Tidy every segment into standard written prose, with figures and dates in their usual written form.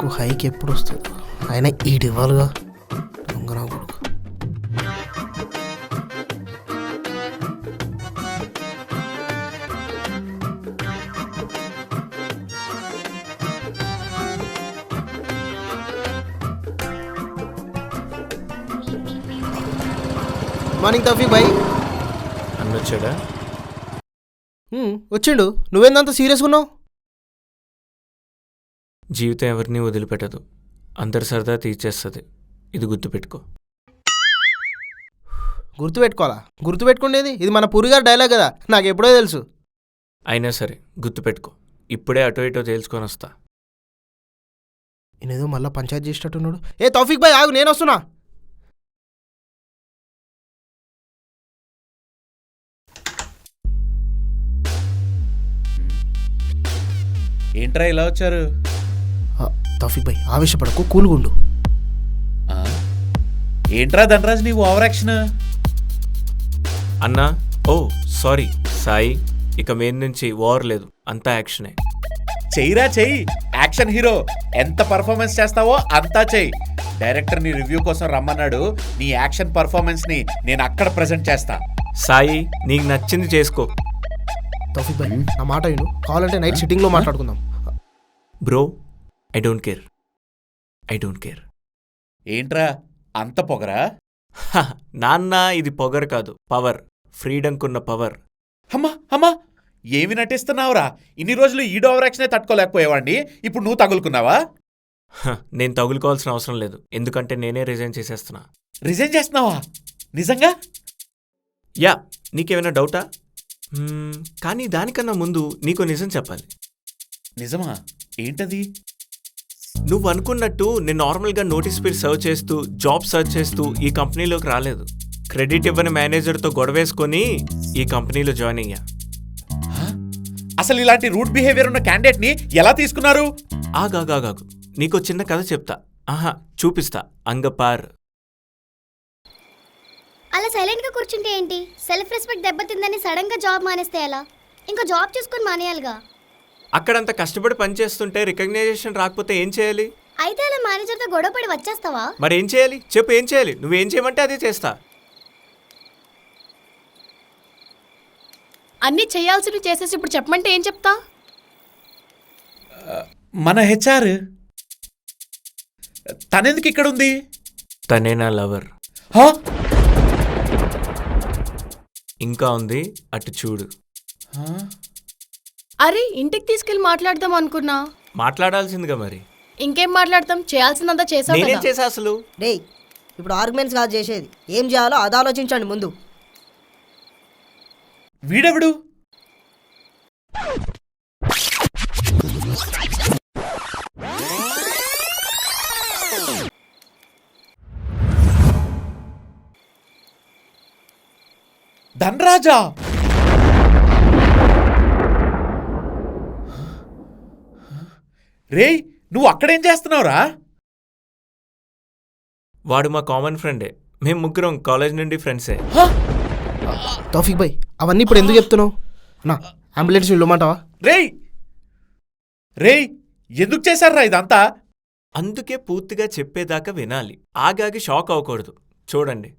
నాకు హైక్ ఎప్పుడు వస్తుంది? అయినా ఈడు ఇవ్వాలిగా దొంగనా కొడుకు. మార్నింగ్ తౌఫీక్ భాయ్. అన్నొచ్చాడా? వచ్చిండు. నువ్వేందంత సీరియస్గా ఉన్నావు? జీవితం ఎవరిని వదిలిపెట్టదు, అందరి సరదా తీర్చేస్తుంది. ఇది గుర్తుపెట్టుకో. గుర్తుపెట్టుకోవాలా? గుర్తుపెట్టుకునేది ఇది మన పూరిగారు డైలాగ్ కదా, నాకు ఎప్పుడో తెలుసు. అయినా సరే గుర్తుపెట్టుకో. ఇప్పుడే అటో ఇటో తేల్చుకొని వస్తా. నేనేదో మళ్ళీ పంచాయతీ చేసేటట్టున్నాడు. ఏ తౌఫీక్ భాయ్ ఆగు, నేను వస్తున్నా. ఏంట్రా ఇలా వచ్చారు? తౌఫీక్ భాయ్ ఆవేశపడకు, కూల్గుండు. ఏంట్రా ధనరాజ్ నీవు ఓవర్ యాక్షన్? అన్నా, ఓ సారీ సాయి, ఇక మెయిన్ నుంచి ఓవర్ లేదు, అంతా యాక్షనే. చెయ్యిరా చెయ్యి, యాక్షన్ హీరో. ఎంత పర్ఫార్మెన్స్ చేస్తావో అంతా చెయ్యి. డైరెక్టర్ నీ రివ్యూ కోసం రమ్మన్నాడు. నీ యాక్షన్ పర్ఫార్మెన్స్ ని నేను అక్కడ ప్రెజెంట్ చేస్తా. సాయి, నీకు నచ్చింది చేసుకో. తౌఫీక్ భాయ్ నా మాట విను, కావాలంటే నైట్ సిట్టింగ్లో మాట్లాడుకుందాం. Bro, I don't care, I don't care. ఏంట్రా అంత పొగరా? నాన్న, ఇది పొగరు కాదు, పవర్. ఫ్రీడంకున్న పవర్. అమ్మా అమ్మా, ఏమి నటిస్తున్నావురా? ఇన్ని రోజులు ఈడో ఓవర్ యాక్షనే తట్టుకోలేకపోయేవాడిని, ఇప్పుడు నువ్వు తగులుకున్నావా? నేను తగులుకోవాల్సిన అవసరం లేదు, ఎందుకంటే నేనే రిజైన్ చేసేస్తున్నా. రిజైన్ చేస్తున్నావా? నిజంగా? యా, నీకేమైనా డౌటా? కానీ దానికన్నా ముందు నీకు నిజం చెప్పాలి. నిజమా? ఏంటది? నువ్వు అనుకున్నట్టు నేను నార్మల్గా నోటీస్ పీరియడ్ సర్వ్ చేస్తూ, జాబ్ సర్చ్ చేస్తూ ఈ కంపెనీలోకి రాలేదు. క్రెడిట్ ఇవ్వని మేనేజర్తో గొడవేసుకొని ఈ కంపెనీలో జాయిన్ అయ్యా. అసలు ఇలాంటి రూట్ బిహేవియర్ ఉన్న క్యాండిడేట్ ని ఎలా తీసుకున్నారు? ఆగాగాగాగు, నీకో చిన్న కథ చెప్తా. చూపిస్తా. అంగపార్. అలా సైలెంట్గా కూర్చుంటే ఏంటి? సెల్ఫ్ రెస్పెక్ట్ దెబ్బతిందని సడన్గా జాబ్ మానేస్తే ఎలా? ఇంకో జాబ్ చూసుకొని మానేయాలిగా. అక్కడంత కష్టపడి పనిచేస్తుంటే రికగ్నైజేషన్ రాకపోతే ఏం చేయాలి? అయితే అలా మేనేజర్తో గొడవపడి వచ్చేస్తావా? మరి ఏం చేయాలి చెప్పు, ఏం చేయాలి? నువ్వేం చేయమంటే అదే చేస్తా. అన్నీ చేయాల్సినవి చేసేసి ఇప్పుడు చెప్పమంటే ఏం చెప్తా? మన హెచ్ఆర్ తనెందుకు ఇక్కడ ఉంది? తనే నా లవర్. ఇంకా ఉంది, అటు చూడు. అరే, ఇంటికి తీసుకెళ్ళి మాట్లాడదాం అనుకున్నా. మాట్లాడాల్సిందిగా మరి. ఇంకేం మాట్లాడతాం? చేయాల్సిందంతా చేసావు నేనేం కదా. చేసా అసలు? డే, ఇప్పుడు ఆర్గ్యుమెంట్స్ కాదు చేసేది, ఏం చేయాలో అది ఆలోచించండి ముందు. వీడెవడు? ధనరాజా? రేయ్, నువ్వు అక్కడేం చేస్తున్నావురా? వాడు మా కామన్ ఫ్రెండే, మేము ముగ్గురం కాలేజ్ నుండి ఫ్రెండ్సే. తౌఫీక్ భాయ్ అవన్నీ ఇప్పుడు ఎందుకు చెప్తున్నావు? నా అంబులెన్స్ వెళ్ళమంటావా? రేయ్ రేయ్, ఎందుకు చేశారా ఇదంతా? అందుకే పూర్తిగా చెప్పేదాకా వినాలి, ఆగాగి షాక్ అవ్వకూడదు. చూడండి.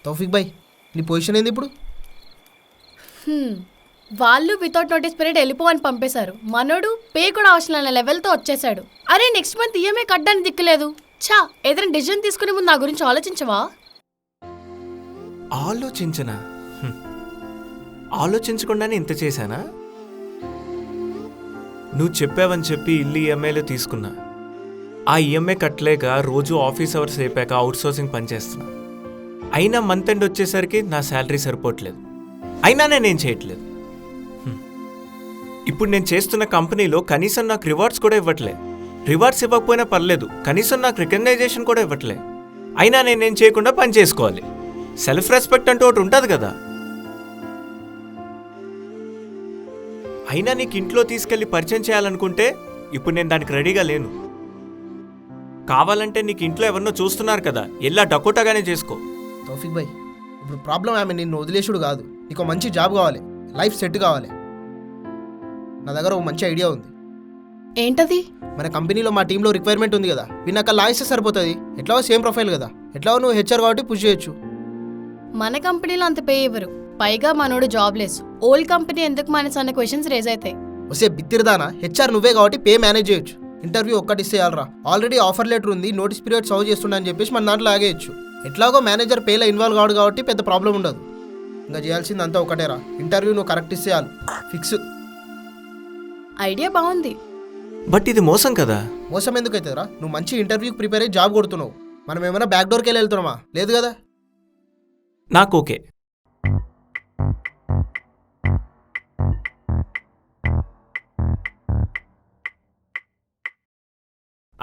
తౌఫీక్ భాయ్ నీ పొజిషన్ ఏంది ఇప్పుడు? వాళ్ళు వితౌట్ నోటీస్ పీరియడ్ వెళ్ళిపోవని పంపేశారు. మనోడు పే కూడా అవసరం లేని లెవెల్తో వచ్చేసాడు. అరే, నెక్స్ట్ మంత్ ఈఎంఐ కట్టడానికి దిక్కులేదు. ఛా, ఏదైనా డిసిజన్ తీసుకునే ముందు నా గురించి ఆలోచించవా? ఆలోచించనా? ఆలోచించకుండానే ఇంత చేశానా? నువ్వు చెప్పావని చెప్పి ఇల్లు ఈఎంఐలో తీసుకున్నా. ఆ ఈఎంఐ కట్టలేక రోజు ఆఫీస్ అవర్స్ అయిపోయాక అవుట్సోర్సింగ్ పనిచేస్తున్నా. అయినా మంత్ ఎండ్ వచ్చేసరికి నా శాలరీ సరిపోవట్లేదు. అయినా నేనేం చేయట్లేదు. ఇప్పుడు నేను చేస్తున్న కంపెనీలో కనీసం నాకు రివార్డ్స్ కూడా ఇవ్వట్లే. రివార్డ్స్ ఇవ్వకపోయినా పర్లేదు, కనీసం నాకు రికగ్నైజేషన్ కూడా ఇవ్వట్లే. అయినా నేనేం చేయకుండా పని చేసుకోవాలి. సెల్ఫ్ రెస్పెక్ట్ అంటూ ఒకటి ఉంటుంది కదా. అయినా నీకు ఇంట్లో తీసుకెళ్లి పరిచయం చేయాలనుకుంటే ఇప్పుడు నేను దానికి రెడీగా లేను. కావాలంటే నీకు ఇంట్లో ఎవరినో చూస్తున్నారు కదా, ఎలా డకోటాగానే చేసుకో. తౌఫీక్ భాయ్ ఇప్పుడు ప్రాబ్లం ఆమె నిన్ను వదిలేసుడు కాదు, నీకు మంచి జాబ్ కావాలి, లైఫ్ సెట్ కావాలి. నా దగ్గర ఒక మంచి ఐడియా ఉంది. ఏంటది? మన కంపెనీలో మా టీంలో రిక్వైర్మెంట్ ఉంది కదా, విన్నాక లా ఇస్తే సరిపోతుంది. ఎట్లాగో సేమ్ ప్రొఫైల్ కదా, ఎట్లాగో నువ్వు హెచ్ఆర్ కాబట్టి పుష్ చేయొచ్చు. మన కంపెనీలో అంత పే ఇవ్వరు, పైగా మనోడు జాబ్లెస్. ఓల్డ్ కంపెనీ ఎందుకు మానేసి అన్న క్వశ్చన్స్ రేజ్ అవుతాయి. వస్తే బిత్తిరిదానా, హెచ్ఆర్ నువ్వే కాబట్టి పే మేనేజ్ చేయొచ్చు. ఇంటర్వ్యూ ఒక్కటి ఇస్తే చాలరా, ఆల్రెడీ ఆఫర్ లెటర్ ఉంది, నోటీస్ పీరియడ్ సర్వ్ చేస్తున్నా అని చెప్పేసి మన దాంట్లో ఆగేయచ్చు. ఎట్లాగో మేనేజర్ పేలో ఇన్వాల్వ్ కావడు కాబట్టి పెద్ద ప్రాబ్లం ఉండదు. ఇంకా చేయాల్సింది అంతా ఒకటేరా, ఇంటర్వ్యూ నువ్వు కరెక్ట్ ఇస్తే చాలు, ఫిక్స్. ఐడియా బాగుంది. బట్ ఇది మోసం కదా. మోసం ఎందుకు అవుతుందిరా, నువ్వు మంచి ఇంటర్వ్యూకి ప్రిపేర్ అయ్యి జాబ్ కొడుతున్నావు. మనం ఏమైనా బ్యాక్ డోర్కి వెళ్ళి వెళ్తున్నామా? లేదు కదా. నాకు ఓకే.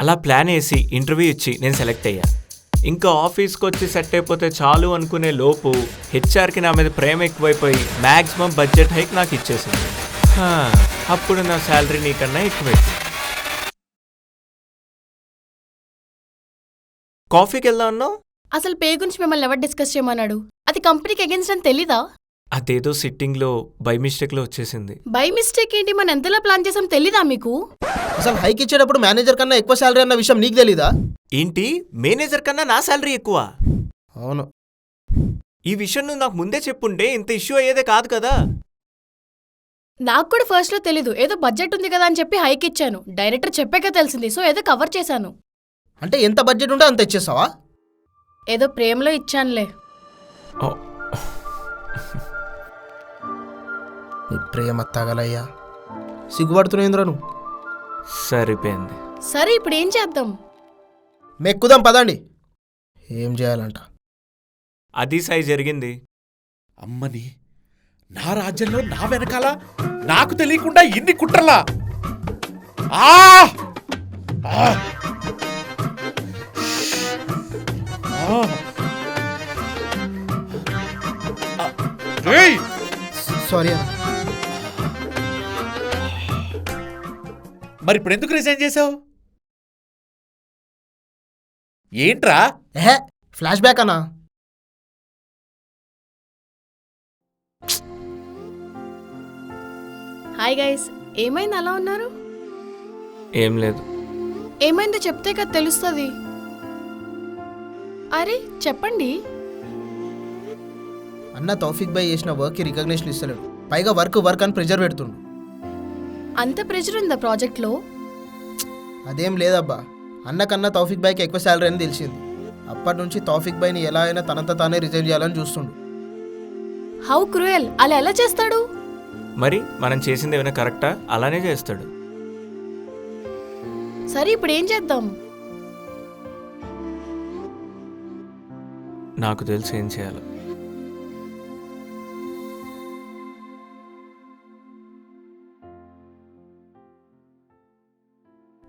అలా ప్లాన్ వేసి ఇంటర్వ్యూ ఇచ్చి నేను సెలెక్ట్ అయ్యా. ఇంకా ఆఫీస్కి వచ్చి సెట్ అయిపోతే చాలు అనుకునే లోపు హెచ్ఆర్కి నా మీద ప్రేమ ఎక్కువైపోయి మ్యాక్సిమం బడ్జెట్ హైక్ నాకు ఇచ్చేసింది. అప్పుడు నా శాలరీ నీకన్నా ఎక్కువైంది. కాఫీకి వెళ్దాం అన్నావు. అసలు పే గురించి మిమ్మల్ని ఎవరు డిస్కస్ చేయమన్నాడు? అది కంపెనీకి అగేన్స్ట్ అని తెలీదా? అదేదో సిట్టింగ్లో బై మిస్టేక్లో వచ్చేసింది. బై మిస్టేక్ ఏంటి? మనం ఎంతలా ప్లాన్ చేసాం తెలీదా మీకు? అసలు హైక్ ఇచ్చేటప్పుడు మేనేజర్ కన్నా ఎక్కువ శాలరీ అన్న విషయం నీకు తెలీదా? ఏంటి, మేనేజర్ కన్నా నా శాలరీ ఎక్కువ? అవును. ఈ విషయం నువ్వు నాకు ముందే చెప్పుంటే ఇంత ఇష్యూ అయ్యేదే కాదు కదా. నాకు కూడా ఫస్ట్లో తెలీదు, ఏదో బడ్జెట్ ఉంది కదా అని చెప్పి హైక్ ఇచ్చాను. డైరెక్టర్ చెప్పాక తెలిసింది, సో ఏదో కవర్ చేశాను. అంటే ఎంత బడ్జెట్ ఉంటే అంత ఇచ్చేస్తావా? ఏదో ప్రేమలో ఇచ్చానులే. నీ ప్రేమ తగలయ్యా, సిగ్గుపడుతున్నాయింద్రా నువ్వు. సరిపోయింది. సరే ఇప్పుడు ఏం చేద్దాం? మెక్కుదాం పదండి. ఏం చేయాలంట? అది సాయి జరిగింది. అమ్మని, నా రాజ్యంలో నా వెనకాల నాకు తెలియకుండా ఇన్ని కుట్రలా? ఆ! ఆ! ఆ! ఏయ్! సారీ అన్న. మరి ఇప్పుడు ఎందుకు రిజైన్ చేసావు? ఏంట్రా? ఏహే, ఫ్లాష్ బ్యాక్ అన్నా. హాయ్ గైస్, ఏమైంది అలా ఉన్నారు? ఏం లేదు. ఏమైందో చెప్తే కదా తెలుస్తుంది. అరే చెప్పండి. అన్న తౌఫిక్ భాయ్ చేసిన వర్క్కి రికగ్నిషన్ ఇస్తలేడు, పైగా వర్క్ అని ప్రెజర్ పెడుతుండు. అంత ప్రెషర్ ఉందా ప్రాజెక్ట్లో? అదేం లేదబ్బా, అన్నకన్నా తౌఫిక్ భాయ్కి ఎక్కువ శాలరీ అని తెలిసింది. అప్పటి నుంచి తౌఫిక్ భాయ్ని ఎలా అయినా తనంతా తానే రిజైన్ చేయాలని చూస్తుండు. How cruel! అలా ఎలా చేస్తాడు? మరి మనం చేసింది ఏమైనా కరెక్టా? అలానే చేస్తాడు. సరే ఇప్పుడు ఏం చేద్దాం? నాకు తెలిసి ఏం చేయాలి.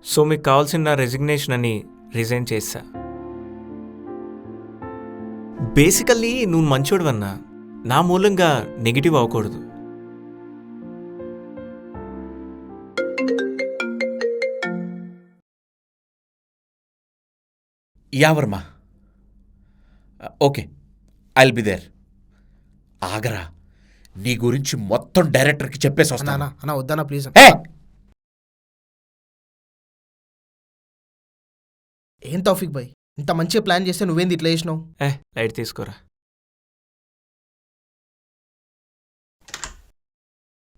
సో మీకు కావాల్సిన నా రెసిగ్నేషన్ అని రిజైన్ చేశా. బేసికల్లీ నువ్వు మంచోడువన్నా, నా మూలంగా నెగిటివ్ అవ్వకూడదు. యావర్మా, ఓకే, ఐల్ బి దేర్. ఆగరా, నీ గురించి మొత్తం డైరెక్టర్కి చెప్పేసి అన్నా వస్తానా? అన్న వద్దన్నా ప్లీజ్. ఏ! ఏం తౌఫిక్ భాయ్, ఇంత మంచిగా ప్లాన్ చేస్తే నువ్వేంది ఇట్లా చేసినావు? లైట్ తీసుకోరా.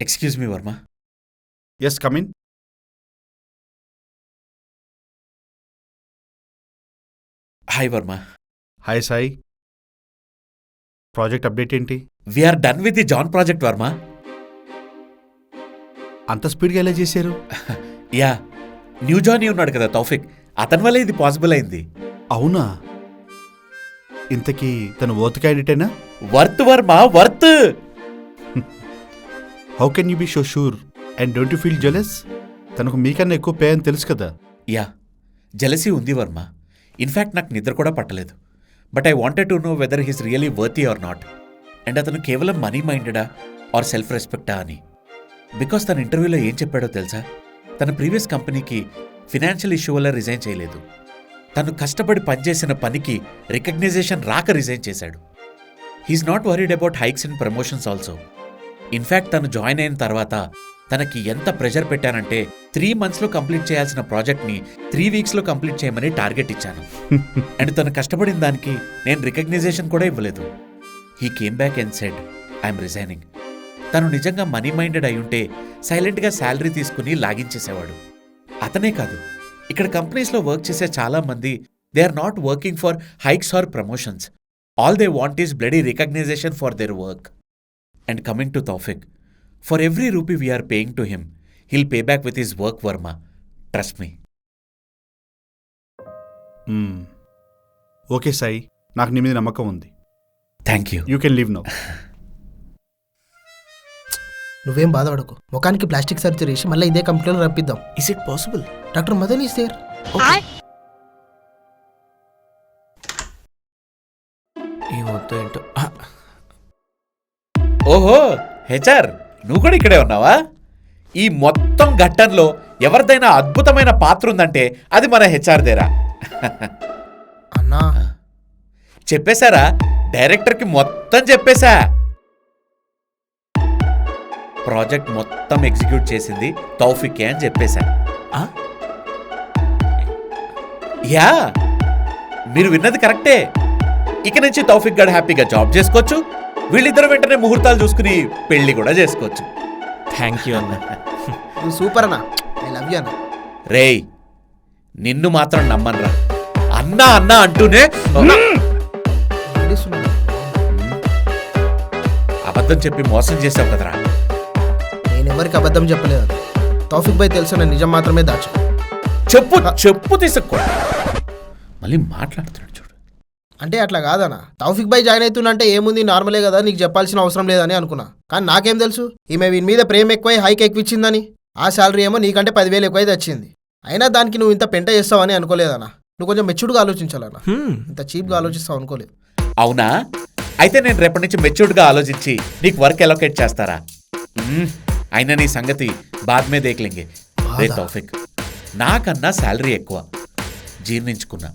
Excuse me Varma. Yes, come in. Hi Varma. Hi Sai. Project update ఏంటి? We're done with the John project Varma. అంత స్పీడ్గా ఎలా చేశారు? యా, న్యూ జానీ ఉన్నాడు కదా తౌఫిక్, అతని వల్లే ఇది పాసిబుల్ అయింది. అవునా? ఇంతకీ తను వర్త్ క్యాండిడేటేనా? Worth Varma, worth. How can you be so sure and don't you feel jealous? తనకు మీకన్నా ఎక్కువ పే అని తెలుసు కదా. యా, జెలసీ ఉంది వర్మ. ఇన్ఫ్యాక్ట్ నాకు నిద్ర కూడా పట్టలేదు. But I wanted to know whether he's really worthy or not. And అతను కేవలం మనీ మైండెడా ఆర్ సెల్ఫ్ రెస్పెక్టా అని. బికాస్ తన ఇంటర్వ్యూలో ఏం చెప్పాడో తెలుసా? తన ప్రీవియస్ కంపెనీకి ఫినాన్షియల్ ఇష్యూ వల్ల రిజైన్ చేయలేదు. తను కష్టపడి పనిచేసిన పనికి రికగ్నైజేషన్ రాక రిజైన్ చేశాడు. He is not worried about hikes and promotions also. In fact తను జాయిన్ అయిన తర్వాత తనకి ఎంత ప్రెషర్ పెట్టానంటే 3 monthsలో కంప్లీట్ చేయాల్సిన ప్రాజెక్ట్ని 3 weeksలో కంప్లీట్ చేయమని టార్గెట్ ఇచ్చాను. అండ్ తను కష్టపడిన దానికి నేను రికగ్నైజేషన్ కూడా ఇవ్వలేదు. He came back and said I'm resigning. తను నిజంగా మనీ మైండెడ్ అయి ఉంటే సైలెంట్గా శాలరీ తీసుకుని లాగించేసేవాడు. అతనే కాదు, ఇక్కడ కంపెనీస్లో వర్క్ చేసే చాలా మంది they are not working for hikes or promotions. All they want is bloody recognition for their work. And coming to Taufiq, for every rupee we are paying to him, he'll pay back with his work, Verma. Trust me. Okay Sai, నాకు నీ మీద నమ్మకం ఉంది. Thank you. You can leave now. నువ్వేం బాధపడకు, ముఖానికి plastic surgery చేసి మళ్ళీ ఇదే కంపెనీలో రప్పిద్దాం. Is it possible? Doctor Madan is there. ఏమవుతుందో ఏంటో. ఓహో హెచ్ఆర్, నువ్వు కూడా ఇక్కడే ఉన్నావా? ఈ మొత్తం ఘట్టంలో ఎవరిదైనా అద్భుతమైన పాత్ర ఉందంటే అది మన హెచ్ఆర్ దేరా. అన్నా చెప్పేశారా? డైరెక్టర్కి మొత్తం చెప్పేశా. ప్రాజెక్ట్ మొత్తం ఎగ్జిక్యూట్ చేసింది తౌఫికే అని చెప్పేశా. యా, మీరు విన్నది కరెక్టే. ఇక నుంచి తౌఫిక్ గడ్ హ్యాపీగా జాబ్ చేసుకోవచ్చు. వీళ్ళిద్దరు వెంటనే ముహూర్తాలు చూసుకుని పెళ్లి కూడా చేసుకోవచ్చు. థ్యాంక్ యూ అన్న. నువ్వు సూపర్ అన్నా, ఐ లవ్ యూ అన్నా. రేయ్, నిన్ను మాత్రం నమ్మన్రా. అన్నా అన్నా అంటూనే అబద్ధం చెప్పి మోసం చేసావు కదరా. నేను ఎవరికి అబద్ధం చెప్పలేదు. తౌఫిక్ భాయ్ తెలుసు, నేను నిజం మాత్రమే దాచా. చెప్పు చెప్పు తీసుకో. మళ్ళీ మాట్లాడుతున్నాడు చూడు. అంటే అట్లా కాదన్నా, తౌఫిక్ భాయ్ జాయిన్ అవుతున్నంటే ఏముంది, నార్మలే కదా, నీకు చెప్పాల్సిన అవసరం లేదని అనుకున్నా. కానీ నాకేం తెలుసు ఈమె వీని మీద ప్రేమ ఎక్కువై హైక్ ఎక్కువ ఇచ్చిందని. ఆ శాలరీ ఏమో నీకంటే 10,000 ఎక్కువైతే వచ్చింది. అయినా దానికి నువ్వు ఇంత పెంట చేస్తావని అనుకోలేదన్నా. నువ్వు కొంచెం మెచ్యూర్డ్గా ఆలోచించాలన్నా. ఇంత చీప్గా ఆలోచిస్తావు అనుకోలేదు. అవునా? అయితే నేను రేపటి నుంచి మెచ్యూర్డ్గా ఆలోచించి నీకు వర్క్ అలొకేట్ చేస్తారా? అయినా నీ సంగతి బాద్మే దేఖ్లేంగే. రే తౌఫిక్, నాకన్నా శాలరీ ఎక్కువ, జీర్ణించుకున్నా.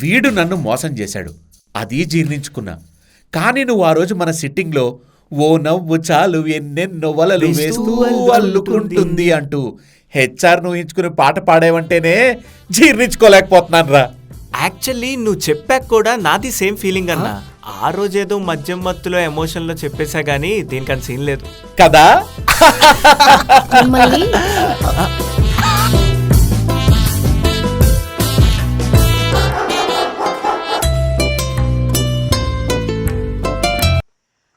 వీడు నన్ను మోసం చేశాడు, అది జీర్ణించుకున్నా. కానీ నువ్వు ఆ రోజు మన సిట్టింగ్లో ఓ నవ్వు చాలు ఎన్నెన్నో వలలు వేస్తూ అల్లుకుంటుంది అంటూ హెచ్ఆర్ ఊహించుకుని పాట పాడేవంటేనే జీర్ణించుకోలేకపోతున్నాను రా. యాక్చువల్లీ నువ్వు చెప్పాక కూడా నాది సేమ్ ఫీలింగ్ అన్నా. ఆ రోజేదో మద్యం మత్తులో ఎమోషన్లో చెప్పేశా గానీ దీనికని సీన్ లేదు కదా. మిమ్మల్ని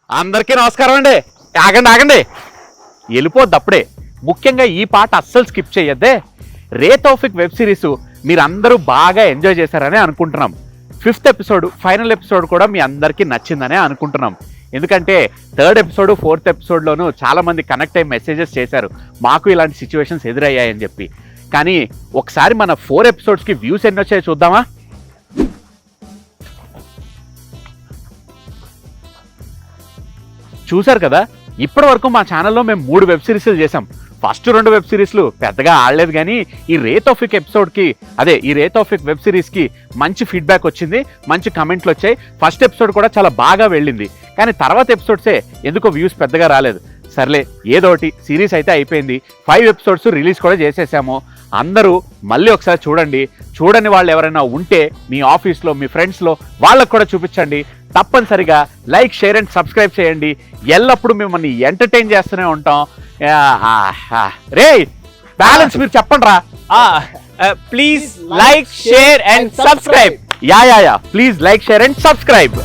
అందరికీ నమస్కారం అండి. ఆగండి ఆగండి, వెళ్ళిపోద్ది అప్పుడే. ముఖ్యంగా ఈ పాట అస్సలు స్కిప్ చేయొద్దే. రే తౌఫిక్ వెబ్ సిరీస్ మీరందరూ బాగా ఎంజాయ్ చేశారని అనుకుంటున్నాం. 5th ఎపిసోడ్, ఫైనల్ ఎపిసోడ్ కూడా మీ అందరికీ నచ్చిందనే అనుకుంటున్నాం. ఎందుకంటే 3rd ఎపిసోడ్, 4th ఎపిసోడ్లోనూ చాలామంది కనెక్ట్ అయ్యి మెసేజెస్ చేశారు, మాకు ఇలాంటి సిచ్యువేషన్స్ ఎదురయ్యాయని చెప్పి. కానీ ఒకసారి మన 4 ఎపిసోడ్స్కి వ్యూస్ ఎన్ని వచ్చాయో చూద్దామా? చూశారు కదా, ఇప్పటి వరకు మా ఛానల్లో మేము 3 వెబ్ సిరీస్లు చేసాం. ఫస్ట్ 2 వెబ్ సిరీస్లు పెద్దగా ఆడలేదు, కానీ ఈ రే తౌఫిక్ ఎపిసోడ్కి, అదే ఈ రే తౌఫిక్ వెబ్ సిరీస్కి మంచి ఫీడ్బ్యాక్ వచ్చింది, మంచి కమెంట్లు వచ్చాయి. ఫస్ట్ ఎపిసోడ్ కూడా చాలా బాగా వెళ్ళింది, కానీ తర్వాత ఎపిసోడ్సే ఎందుకో వ్యూస్ పెద్దగా రాలేదు. సర్లే, ఏదోటి, సిరీస్ అయితే అయిపోయింది. 5 ఎపిసోడ్స్ రిలీజ్ కూడా చేసేసాము. అందరూ మళ్ళీ ఒకసారి చూడండి. చూడని వాళ్ళు ఎవరైనా ఉంటే మీ ఆఫీస్లో, మీ ఫ్రెండ్స్లో వాళ్ళకు కూడా చూపించండి. తప్పనిసరిగా లైక్, షేర్ అండ్ సబ్స్క్రైబ్ చేయండి. ఎల్లప్పుడూ మిమ్మల్ని ఎంటర్టైన్ చేస్తూనే ఉంటాం. రే బ్యాలెన్స్ మీరు చెప్పండి రా. Please like, share and subscribe. Yeah please like, share and subscribe.